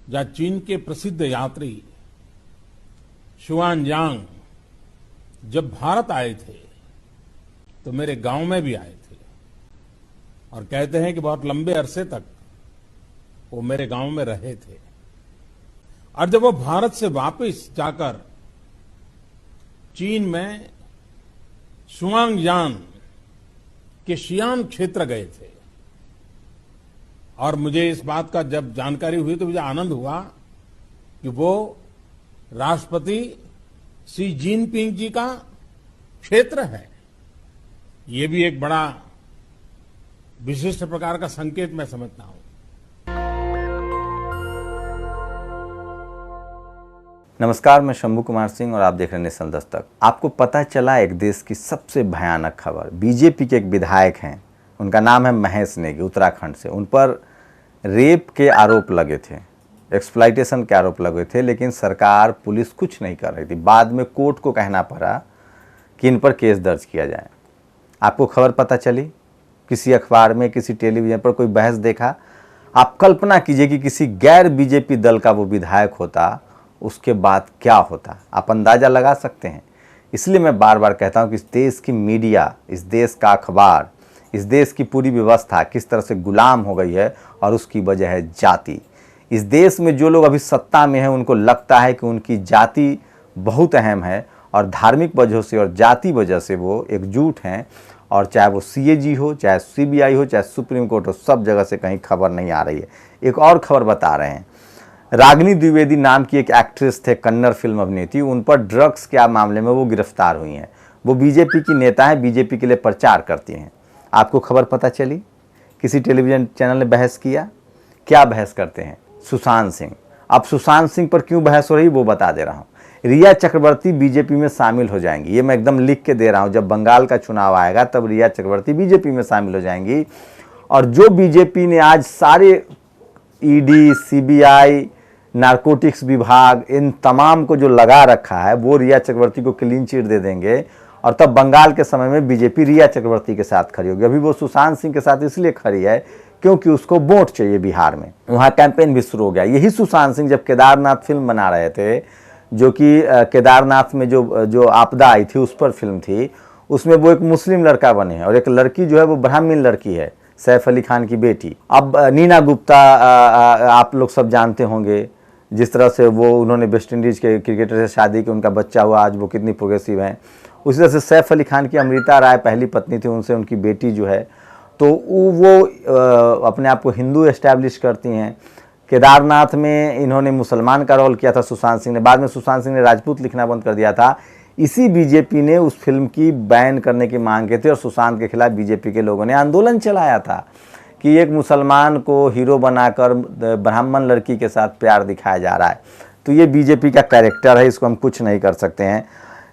जहां चीन के प्रसिद्ध यात्री शुआनयांग जब भारत आए थे तो मेरे गांव में भी आए थे और कहते हैं कि बहुत लंबे अरसे तक वो मेरे गांव में रहे थे। और जब वो भारत से वापस जाकर चीन में शुआनयांग के शियान क्षेत्र गए थे और मुझे इस बात का जब जानकारी हुई तो मुझे आनंद हुआ कि वो राष्ट्रपति शी जिनपिंग जी का क्षेत्र है। ये भी एक बड़ा विशिष्ट प्रकार का संकेत मैं समझता हूं। नमस्कार, मैं शंभू कुमार सिंह और आप देख रहे हैं नेशनल दस्तक। आपको पता चला एक देश की सबसे भयानक खबर। बीजेपी के एक विधायक हैं, उनका नाम है महेश नेगी, उत्तराखंड से। उन पर रेप के आरोप लगे थे, एक्सप्लॉइटेशन के आरोप लगे थे, लेकिन सरकार, पुलिस कुछ नहीं कर रही थी। बाद में कोर्ट को कहना पड़ा कि इन पर केस दर्ज किया जाए। आपको खबर पता चली, किसी अखबार में, किसी टेलीविजन पर कोई बहस देखा? आप कल्पना कीजिए कि किसी गैर बीजेपी दल का वो विधायक होता, उसके बाद क्या होता। आप अंदाजा लगा सकते हैं। इसलिए मैं बार बार कहता हूं कि इस देश की मीडिया, इस देश का अखबार, इस देश की पूरी व्यवस्था किस तरह से गुलाम हो गई है, और उसकी वजह है जाति। इस देश में जो लोग अभी सत्ता में हैं, उनको लगता है कि उनकी जाति बहुत अहम है और धार्मिक वजह से और जाति वजह से वो एकजुट हैं। और चाहे वो सीएजी हो, चाहे सीबीआई हो, चाहे सुप्रीम कोर्ट हो, सब जगह से कहीं खबर नहीं आ रही है। एक और खबर बता रहे हैं, रागिनी द्विवेदी नाम की एक एक्ट्रेस थे, कन्नड़ फिल्म अभिनेत्री, उन पर ड्रग्स के मामले में वो गिरफ्तार हुई हैं। वो बीजेपी की नेता हैं, बीजेपी के लिए प्रचार करती हैं। आपको खबर पता चली? किसी टेलीविजन चैनल ने बहस किया? क्या बहस करते हैं? सुशांत सिंह। अब सुशांत सिंह पर क्यों बहस हो रही वो बता दे रहा हूँ। रिया चक्रवर्ती बीजेपी में शामिल हो जाएंगी, ये मैं एकदम लिख के दे रहा हूँ। जब बंगाल का चुनाव आएगा तब रिया चक्रवर्ती बीजेपी में शामिल हो जाएंगी। और जो बीजेपी ने आज सारे ईडी, सीबीआई, नारकोटिक्स विभाग, इन तमाम को जो लगा रखा है, वो रिया चक्रवर्ती को क्लीन चिट दे देंगे। और तब बंगाल के समय में बीजेपी रिया चक्रवर्ती के साथ खड़ी होगी। अभी वो सुशांत सिंह के साथ इसलिए खड़ी है क्योंकि उसको वोट चाहिए बिहार में, वहाँ कैंपेन भी शुरू हो गया। यही सुशांत सिंह जब केदारनाथ फिल्म बना रहे थे, जो कि केदारनाथ में जो आपदा आई थी उस पर फिल्म थी, उसमें वो एक मुस्लिम लड़का बने हैं और एक लड़की जो है वो ब्राह्मण लड़की है, सैफ अली खान की बेटी। अब नीना गुप्ता आप लोग सब जानते होंगे, जिस तरह से वो उन्होंने वेस्ट इंडीज़ के क्रिकेटर से शादी की, उनका बच्चा हुआ, आज वो कितनी प्रोग्रेसिव हैं। उसी तरह से सैफ अली खान की अमृता राय पहली पत्नी थी, उनसे उनकी बेटी जो है, तो वो अपने आप को हिंदू एस्टैब्लिश करती हैं। केदारनाथ में इन्होंने मुसलमान का रोल किया था सुशांत सिंह ने, बाद में सुशांत सिंह ने राजपूत लिखना बंद कर दिया था। इसी बीजेपी ने उस फिल्म की बैन करने की मांग की थी और सुशांत के खिलाफ बीजेपी के लोगों ने आंदोलन चलाया था कि एक मुसलमान को हीरो बनाकर ब्राह्मण लड़की के साथ प्यार दिखाया जा रहा है। तो ये बीजेपी का कैरेक्टर है, इसको हम कुछ नहीं कर सकते हैं।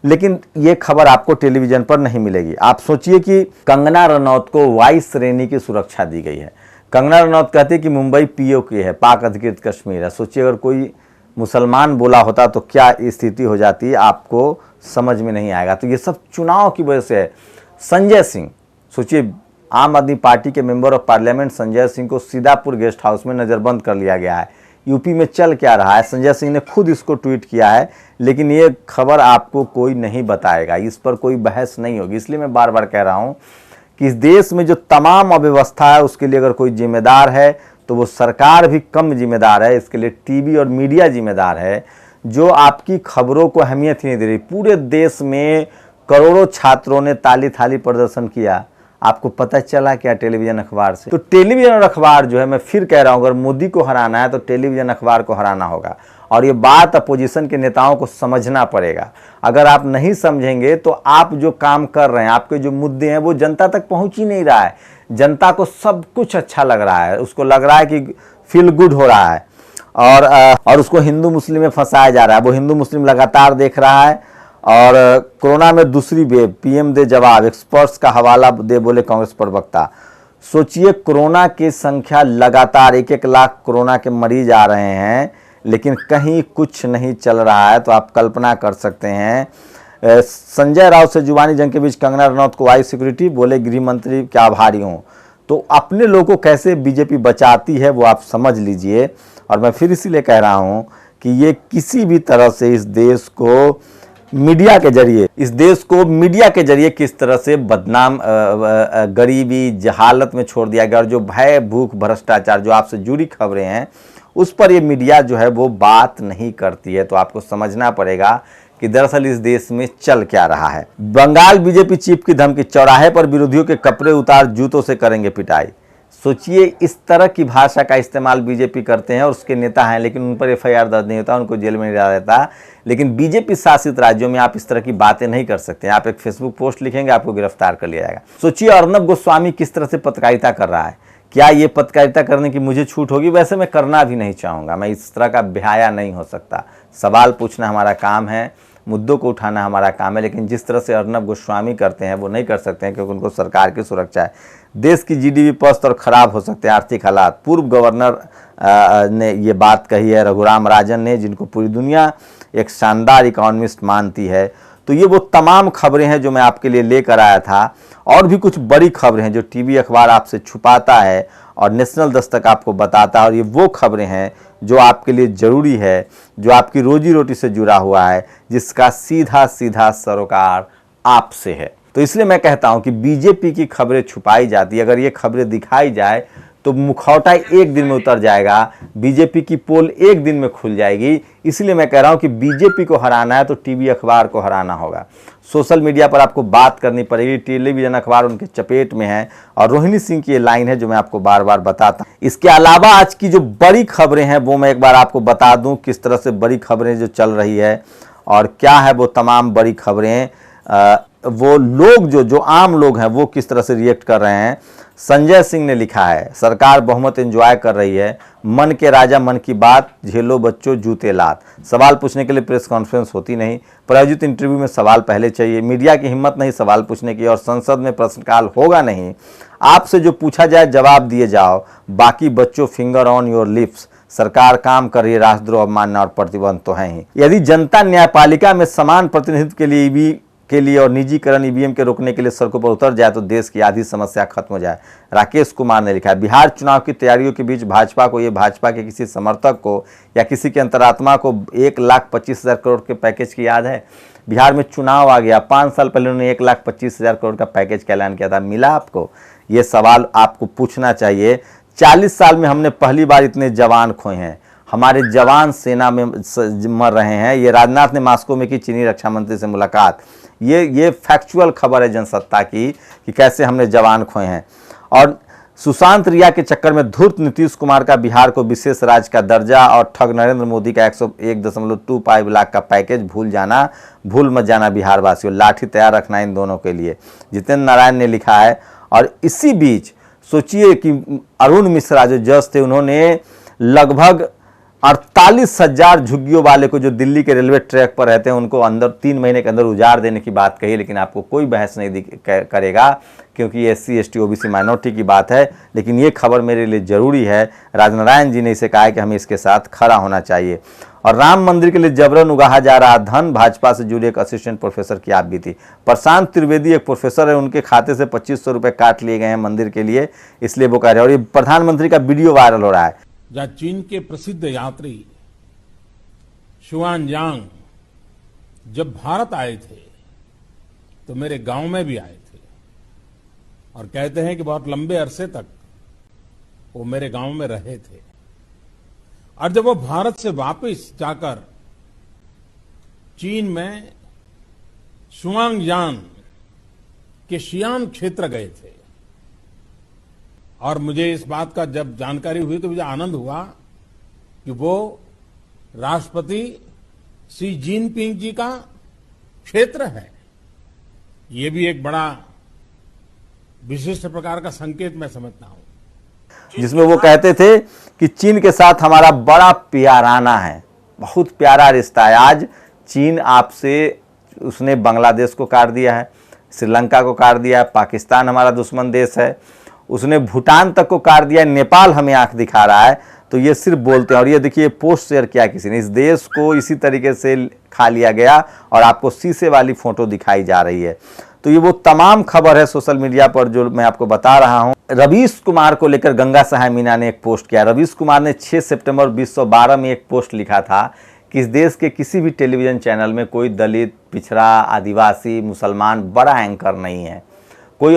लेकिन ये खबर आपको टेलीविजन पर नहीं मिलेगी। आप सोचिए कि कंगना रनौत को वाइस श्रेणी की सुरक्षा दी गई है। कंगना रनौत कहती है कि मुंबई पीओके है, पाक अधिकृत कश्मीर है। सोचिए अगर कोई मुसलमान बोला होता तो क्या स्थिति हो जाती, आपको समझ में नहीं आएगा। तो ये सब चुनाव की वजह से है। संजय सिंह, सोचिए आम आदमी पार्टी के member of parliament Sanjay Singh को सीतापुर गेस्ट हाउस में नजरबंद कर लिया गया है। यूपी में चल क्या रहा है, संजय सिंह ने खुद इसको ट्वीट किया है, लेकिन ये खबर आपको कोई नहीं बताएगा, इस पर कोई बहस नहीं होगी। इसलिए मैं बार बार कह रहा हूं कि इस देश में जो तमाम अव्यवस्था है उसके लिए अगर कोई जिम्मेदार है तो वो सरकार भी कम जिम्मेदार है। इसके लिए टीवी और मीडिया जिम्मेदार है, जो आपकी खबरों को अहमियत ही नहीं दे रही। पूरे देश में करोड़ों छात्रों ने ताली थाली प्रदर्शन किया, आपको पता चला क्या टेलीविजन अखबार से? तो टेलीविजन और अखबार जो है, मैं फिर कह रहा हूं, अगर मोदी को हराना है तो टेलीविजन अखबार को हराना होगा। और ये बात अपोजिशन के नेताओं को समझना पड़ेगा। अगर आप नहीं समझेंगे तो आप जो काम कर रहे हैं, आपके जो मुद्दे हैं, वो जनता तक पहुंच ही नहीं रहा है। जनता को सब कुछ अच्छा लग रहा है, उसको लग रहा है कि फील गुड हो रहा है और उसको हिंदू मुस्लिम में फंसाया जा रहा है। वो हिंदू मुस्लिम लगातार देख रहा है। और कोरोना में दूसरी वेव, पीएम दे जवाब, एक्सपर्ट्स का हवाला दे बोले कांग्रेस प्रवक्ता। सोचिए कोरोना की संख्या लगातार 1-1 लाख कोरोना के मरीज आ रहे हैं, लेकिन कहीं कुछ नहीं चल रहा है। तो आप कल्पना कर सकते हैं। संजय राउत से जुबानी जंग के बीच कंगना रनौत को वाइस सिक्योरिटी, बोले गृह मंत्री क्या आभारी हूं। तो अपने लोगों को कैसे बीजेपी बचाती है वो आप समझ लीजिए। और मैं फिर इसीलिए कह रहा हूं कि ये किसी भी तरह से इस देश को मीडिया के जरिए किस तरह से बदनाम, गरीबी, जहालत में छोड़ दिया गया, और जो भय, भूख, भ्रष्टाचार जो आपसे जुड़ी खबरें हैं उस पर ये मीडिया जो है वो बात नहीं करती है। तो आपको समझना पड़ेगा कि दरअसल इस देश में चल क्या रहा है। बंगाल बीजेपी चीफ की धमकी, चौराहे पर विरोधियों के कपड़े उतार जूतों से करेंगे पिटाई। सोचिए, इस तरह की भाषा का इस्तेमाल बीजेपी करते हैं और उसके नेता हैं, लेकिन उन पर एफआईआर दर्ज नहीं होता, उनको जेल में नहीं डाला जाता। लेकिन बीजेपी शासित राज्यों में आप इस तरह की बातें नहीं कर सकते। आप एक फेसबुक पोस्ट लिखेंगे, आपको गिरफ्तार कर लिया जाएगा। सोचिए अर्नब गोस्वामी किस तरह से पत्रकारिता कर रहा है। क्या ये पत्रकारिता करने की मुझे छूट होगी? वैसे मैं करना भी नहीं चाहूँगा, मैं इस तरह का बेहाया नहीं हो सकता। सवाल पूछना हमारा काम है, मुद्दों को उठाना हमारा काम है, लेकिन जिस तरह से अर्नब गोस्वामी करते हैं वो नहीं कर सकते हैं, क्योंकि उनको सरकार की सुरक्षा है। देश की जीडीपी पस्त और खराब हो सकते हैं आर्थिक हालात। पूर्व गवर्नर ने ये बात कही है, रघुराम राजन ने, जिनको पूरी दुनिया एक शानदार इकोनॉमिस्ट मानती है। तो ये वो तमाम खबरें हैं जो मैं आपके लिए लेकर आया था। और भी कुछ बड़ी खबरें हैं जो टीवी अखबार आपसे छुपाता है और नेशनल दस्तक आपको बताता है, और ये वो खबरें हैं जो आपके लिए ज़रूरी है, जो आपकी रोजी रोटी से जुड़ा हुआ है, जिसका सीधा सीधा सरोकार आपसे है। तो इसलिए मैं कहता हूं कि बीजेपी की खबरें छुपाई जाती है, अगर ये खबरें दिखाई जाए तो मुखौटा एक दिन में उतर जाएगा, बीजेपी की पोल एक दिन में खुल जाएगी। इसलिए मैं कह रहा हूं कि बीजेपी को हराना है तो टीवी अखबार को हराना होगा। सोशल मीडिया पर आपको बात करनी पड़ेगी, टेलीविजन अखबार उनके चपेट में है, और रोहिणी सिंह की ये लाइन है जो मैं आपको बार बार बताता हूं। इसके अलावा आज की जो बड़ी खबरें हैं वो मैं एक बार आपको बता दूं, किस तरह से बड़ी खबरें जो चल रही है और क्या है वो तमाम बड़ी खबरें। वो लोग जो आम लोग हैं वो किस तरह से रिएक्ट कर रहे हैं। संजय सिंह ने लिखा है, सरकार बहुमत एंजॉय कर रही है, मन के राजा मन की बात, झेलो बच्चों जूते लात। सवाल पूछने के लिए प्रेस कॉन्फ्रेंस होती नहीं, प्रायोजित इंटरव्यू में सवाल पहले चाहिए, मीडिया की हिम्मत नहीं सवाल पूछने की, और संसद में प्रश्नकाल होगा नहीं। आपसे जो पूछा जाए जवाब दिए जाओ, बाकी बच्चों फिंगर ऑन योर लिप्स। सरकार काम कर रही है, राष्ट्रद्रोह, अवमानना और प्रतिबंध तो है ही। यदि जनता न्यायपालिका में समान प्रतिनिधित्व के लिए और निजीकरण ईवीएम के रोकने के लिए सड़कों पर उतर जाए तो देश की आधी समस्या खत्म हो जाए। राकेश कुमार ने लिखा है, बिहार चुनाव की तैयारियों के बीच भाजपा के किसी समर्थक को या किसी के अंतरात्मा को 1,25,000 करोड़ के पैकेज की याद है? बिहार में चुनाव आ गया, 5 साल पहले उन्होंने 1,25,000 करोड़ का पैकेज का ऐलान किया था, मिला आपको? ये सवाल आपको पूछना चाहिए। 40 साल में हमने पहली बार इतने जवान खोए हैं, हमारे जवान सेना में मर रहे हैं। ये राजनाथ ने मास्को में की चीनी रक्षा मंत्री से मुलाकात। ये फैक्चुअल खबर है जनसत्ता की कि कैसे हमने जवान खोए हैं। और सुशांत रिया के चक्कर में धूर्त नीतीश कुमार का बिहार को विशेष राज्य का दर्जा और ठग नरेंद्र मोदी का 101.25 लाख का पैकेज भूल मत जाना बिहार वासियों, लाठी तैयार रखना इन दोनों के लिए, जितेंद्र नारायण ने लिखा है। और इसी बीच सोचिए कि अरुण मिश्रा जो जज थे, उन्होंने लगभग 48,000 झुग्गियों वाले को जो दिल्ली के रेलवे ट्रैक पर रहते हैं उनको 3 महीने के अंदर उजाड़ देने की बात कही, लेकिन आपको कोई बहस नहीं करेगा, क्योंकि ये SC ST OBC माइनॉरिटी की बात है। लेकिन ये खबर मेरे लिए जरूरी है, राजनारायण जी ने इसे कहा है कि हमें इसके साथ खड़ा होना चाहिए। और राम मंदिर के लिए जबरन उगाहा जा रहा धन, भाजपा से जुड़े एक असिस्टेंट प्रोफेसर की आप बीती। प्रशांत त्रिवेदी एक प्रोफेसर है, उनके खाते से 2500 रुपए काट लिए गए हैं मंदिर के लिए, इसलिए वो कह रहे हैं। और ये प्रधानमंत्री का वीडियो वायरल हो रहा है जहां चीन के प्रसिद्ध यात्री शुआनजांग जब भारत आए थे तो मेरे गांव में भी आए थे, और कहते हैं कि बहुत लंबे अरसे तक वो मेरे गांव में रहे थे। और जब वो भारत से वापस जाकर चीन में शुआनजान के शियान क्षेत्र गए थे, और मुझे इस बात का जब जानकारी हुई तो मुझे आनंद हुआ कि वो राष्ट्रपति शी जिनपिंग जी का क्षेत्र है। ये भी एक बड़ा विशिष्ट प्रकार का संकेत मैं समझता हूं, जिसमें वो कहते थे कि चीन के साथ हमारा बड़ा प्याराना है, बहुत प्यारा रिश्ता है। आज चीन आपसे, उसने बांग्लादेश को काट दिया है, श्रीलंका को काट दिया है, पाकिस्तान हमारा दुश्मन देश है, उसने भूटान तक को काट दिया, नेपाल हमें आंख दिखा रहा है। तो ये सिर्फ बोलते हैं। और ये देखिए पोस्ट शेयर किया किसी ने, इस देश को इसी तरीके से खा लिया गया और आपको शीशे वाली फोटो दिखाई जा रही है। तो ये वो तमाम खबर है सोशल मीडिया पर जो मैं आपको बता रहा हूं। रवीश कुमार को लेकर गंगा सहाय मीना ने एक पोस्ट किया। रवीश कुमार ने 6 सितंबर 2012 में एक पोस्ट लिखा था कि इस देश के किसी भी टेलीविजन चैनल में कोई दलित, पिछड़ा, आदिवासी, मुसलमान बड़ा एंकर नहीं है, कोई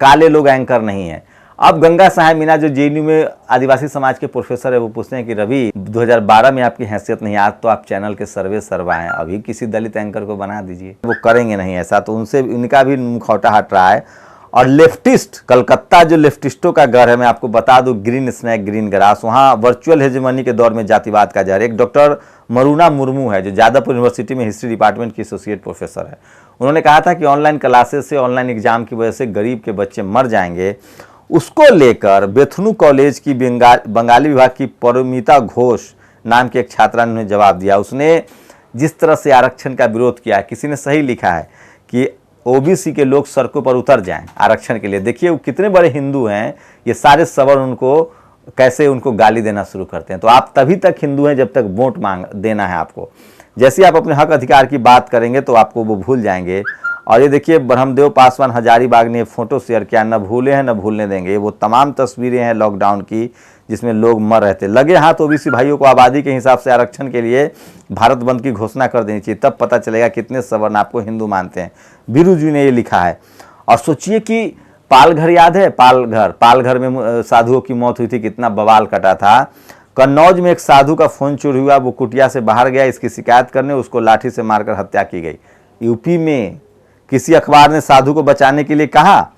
काले लोग एंकर नहीं है। अब गंगा सहाय मीना जो जेएनयू में आदिवासी समाज के प्रोफेसर है, वो पूछते हैं कि रवि 2012 में आपकी हैसियत नहीं, आज तो आप चैनल के सर्वे सर्वा हैं, अभी किसी दलित एंकर को बना दीजिए। वो करेंगे नहीं ऐसा, तो उनसे उनका भी मुखौटा हट रहा है। और लेफ्टिस्ट, कलकत्ता जो लेफ्टिस्टों का घर है, मैं आपको बता दूं, ग्रीन स्नैक ग्रीन ग्रास, वहाँ वर्चुअल हेजेमनी के दौर में जातिवाद का जहर। एक डॉक्टर मरुना मुर्मू है जो जादवपुर यूनिवर्सिटी में हिस्ट्री डिपार्टमेंट की एसोसिएट प्रोफेसर है, उन्होंने कहा था कि ऑनलाइन क्लासेस से, ऑनलाइन एग्जाम की वजह से गरीब के बच्चे मर जाएंगे। उसको लेकर बेथुनु कॉलेज की बंगाली विभाग की परिमिता घोष नाम की एक छात्रा ने जवाब दिया। उसने जिस तरह से आरक्षण का विरोध किया, किसी ने सही लिखा है कि ओबीसी के लोग सड़कों पर उतर जाएं आरक्षण के लिए। देखिए वो कितने बड़े हिंदू हैं, ये सारे सवर्ण उनको कैसे उनको गाली देना शुरू करते हैं। तो आप तभी तक हिंदू हैं जब तक वोट मांग देना है आपको। जैसे आप अपने हक अधिकार की बात करेंगे तो आपको वो भूल जाएंगे। और ये देखिए ब्रह्मदेव पासवान हजारीबाग ने फोटो शेयर किया, न भूले हैं न भूलने देंगे। वो तमाम तस्वीरें हैं लॉकडाउन की जिसमें लोग मर रहे थे। लगे हाथ ओबीसी भाइयों को आबादी के हिसाब से आरक्षण के लिए भारत बंद की घोषणा कर देनी चाहिए, तब पता चलेगा कितने सवर्ण आपको हिंदू मानते हैं। बीरू जी ने ये लिखा है। और सोचिए कि पालघर याद है, पालघर में साधुओं की मौत हुई थी, कितना बवाल कटा था। कन्नौज में एक साधु का फोन चोरी हुआ, वो कुटिया से बाहर गया इसकी शिकायत करने, उसको लाठी से मारकर हत्या की गई। यूपी में किसी अखबार ने साधु को बचाने के लिए कहा।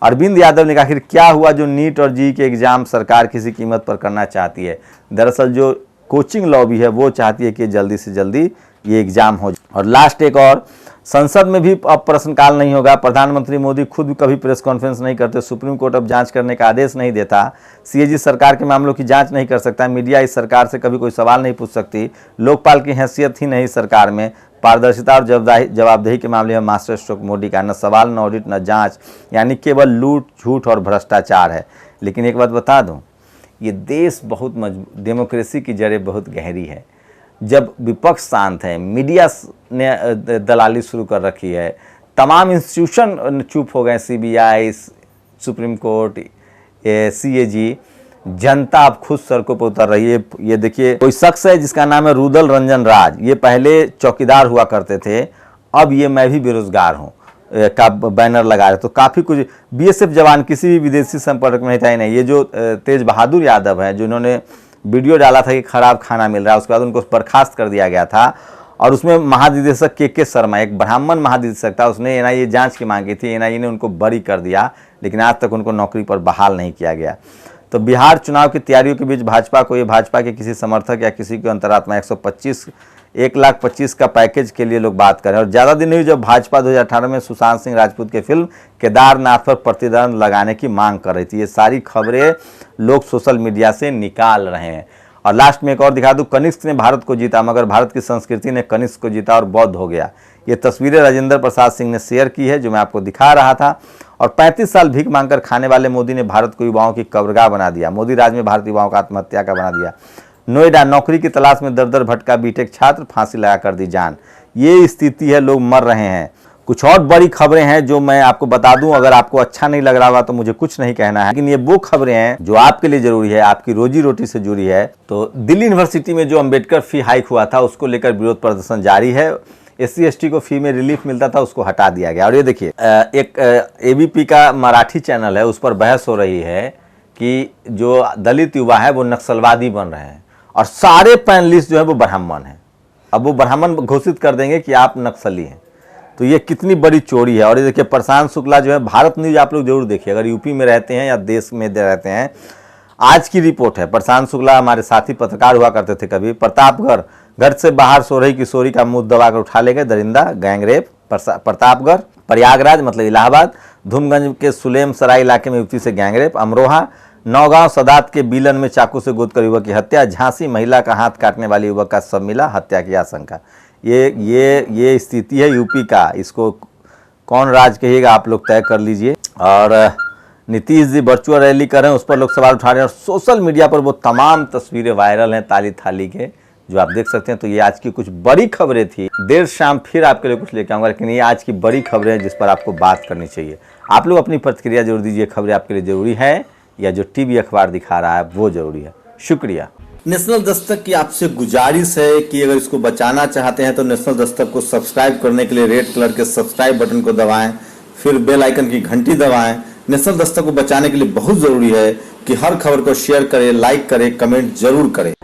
अरविंद यादव ने कहा आखिर क्या हुआ जो नीट और जी के एग्जाम सरकार किसी कीमत पर करना चाहती है। दरअसल जो कोचिंग लॉबी है वो चाहती है कि जल्दी से जल्दी ये एग्जाम हो जाए। और लास्ट एक और, संसद में भी अब प्रश्नकाल नहीं होगा। प्रधानमंत्री मोदी खुद भी कभी प्रेस कॉन्फ्रेंस नहीं करते, सुप्रीम कोर्ट अब जांच करने का आदेश नहीं देता, सीएजी सरकार के मामलों की जांच नहीं कर सकता, मीडिया इस सरकार से कभी कोई सवाल नहीं पूछ सकती, लोकपाल की हैसियत ही नहीं सरकार में, पारदर्शिता और जवाबदेही के मामले में मास्टर स्ट्रोक मोदी का, न सवाल न ऑडिट न जांच, यानी केवल लूट झूठ और भ्रष्टाचार है। लेकिन एक बात बता दूं, ये देश बहुत डेमोक्रेसी की जड़ें बहुत गहरी है। जब विपक्ष शांत है, मीडिया ने दलाली शुरू कर रखी है, तमाम इंस्टीट्यूशन चुप हो गए, सीबीआई, सुप्रीम कोर्ट, सीएजी, जनता अब खुद सड़कों पर उतर रही है। ये देखिए कोई शख्स है जिसका नाम है रुदल रंजन राज, ये पहले चौकीदार हुआ करते थे, अब ये मैं भी बेरोजगार हूँ का बैनर लगा रहे। तो काफ़ी कुछ बीएसएफ जवान किसी भी विदेशी संपर्क में नहीं था ही नहीं। ये जो तेज बहादुर यादव है जिन्होंने वीडियो डाला था कि खराब खाना मिल रहा है, उसके बाद उनको बर्खास्त कर दिया गया था। और उसमें महानिदेशक के शर्मा, एक ब्राह्मण महानिदेशक था, उसने एनआईए जांच की मांग की थी, एनआईए ने उनको बरी कर दिया, लेकिन आज तक उनको नौकरी पर बहाल नहीं किया गया। तो बिहार चुनाव की तैयारियों के बीच भाजपा को, ये भाजपा के किसी समर्थक या किसी की अंतरात्मा 1,25,00,000 का पैकेज के लिए लोग बात करें। और ज़्यादा दिन नहीं जब भाजपा 2018 में सुशांत सिंह राजपूत के फिल्म केदारनाथ पर प्रतिबंध लगाने की मांग कर रही थी। ये सारी खबरें लोग सोशल मीडिया से निकाल रहे हैं। और लास्ट में एक और दिखा दूं, कनिष्क ने भारत को जीता मगर भारत की संस्कृति ने कनिष्क को जीता और बौद्ध हो गया। ये तस्वीरें राजेंद्र प्रसाद सिंह ने शेयर की है जो मैं आपको दिखा रहा था। और 35 साल भीख मांगकर खाने वाले मोदी ने भारत को युवाओं की कब्रगाह बना दिया। मोदी राज में भारत युवाओं का आत्महत्या का बना दिया। नोएडा, नौकरी की तलाश में दर दर भटका बीटेक छात्र, फांसी लगा कर दी जान। ये स्थिति है, लोग मर रहे हैं। कुछ और बड़ी खबरें हैं जो मैं आपको बता दूं, अगर आपको अच्छा नहीं लग रहा होगा तो मुझे कुछ नहीं कहना है, लेकिन ये वो खबरें हैं जो आपके लिए जरूरी है, आपकी रोजी रोटी से जुड़ी है। तो दिल्ली यूनिवर्सिटी में जो अंबेडकर फी हाइक हुआ था उसको लेकर विरोध प्रदर्शन जारी है। SC/ST को फी में रिलीफ मिलता था, उसको हटा दिया गया। और ये देखिए एक ABP का मराठी चैनल है, उस पर बहस हो रही है कि जो दलित युवा है वो नक्सलवादी बन रहे हैं और सारे पैनलिस्ट जो है वो ब्राह्मण हैं। अब वो ब्राह्मण घोषित कर देंगे कि आप नक्सली हैं। तो ये कितनी बड़ी चोरी है। और ये देखिए प्रशांत शुक्ला जो है, भारत न्यूज आप लोग जरूर देखिए अगर यूपी में रहते हैं या देश में रहते हैं। आज की रिपोर्ट है, प्रशांत शुक्ला हमारे साथी पत्रकार हुआ करते थे कभी। प्रतापगढ़, घर से बाहर सो रही किशोरी का मुंह दबाकर उठा ले गए दरिंदा, गैंगरेप। प्रतापगढ़, प्रयागराज मतलब इलाहाबाद, धूमगंज के सुलेम सराय इलाके में युवती से गैंगरेप। अमरोहा, नौगांव सदात के बीलन में चाकू से गोदकर युवक की हत्या। झांसी, महिला का हाथ काटने वाले युवक का शव मिला, हत्या की आशंका। ये स्थिति है यूपी का। इसको कौन राज कहिएगा आप लोग तय कर लीजिए। और नीतीश जी वर्चुअल रैली कर रहे हैं, उस पर लोग सवाल उठा रहे हैं। और सोशल मीडिया पर वो तमाम तस्वीरें वायरल हैं ताली थाली के, जो आप देख सकते हैं। तो ये आज की कुछ बड़ी खबरें थी। देर शाम फिर आपके लिए कुछ लेकर आऊंगा, लेकिन ये आज की बड़ी खबरें हैं जिस पर आपको बात करनी चाहिए। आप लोग अपनी प्रतिक्रिया जरूर दीजिए, खबरें आपके लिए जरूरी है या जो टीवी अखबार दिखा रहा है वो जरूरी है। शुक्रिया। नेशनल दस्तक की आपसे गुजारिश है कि अगर इसको बचाना चाहते हैं तो नेशनल दस्तक को सब्सक्राइब करने के लिए रेड कलर के सब्सक्राइब बटन को दबाएं, फिर बेल आइकन की घंटी दबाएं। नेशनल दस्तक को बचाने के लिए बहुत जरूरी है कि हर खबर को शेयर करें, लाइक करें, कमेंट जरूर करें।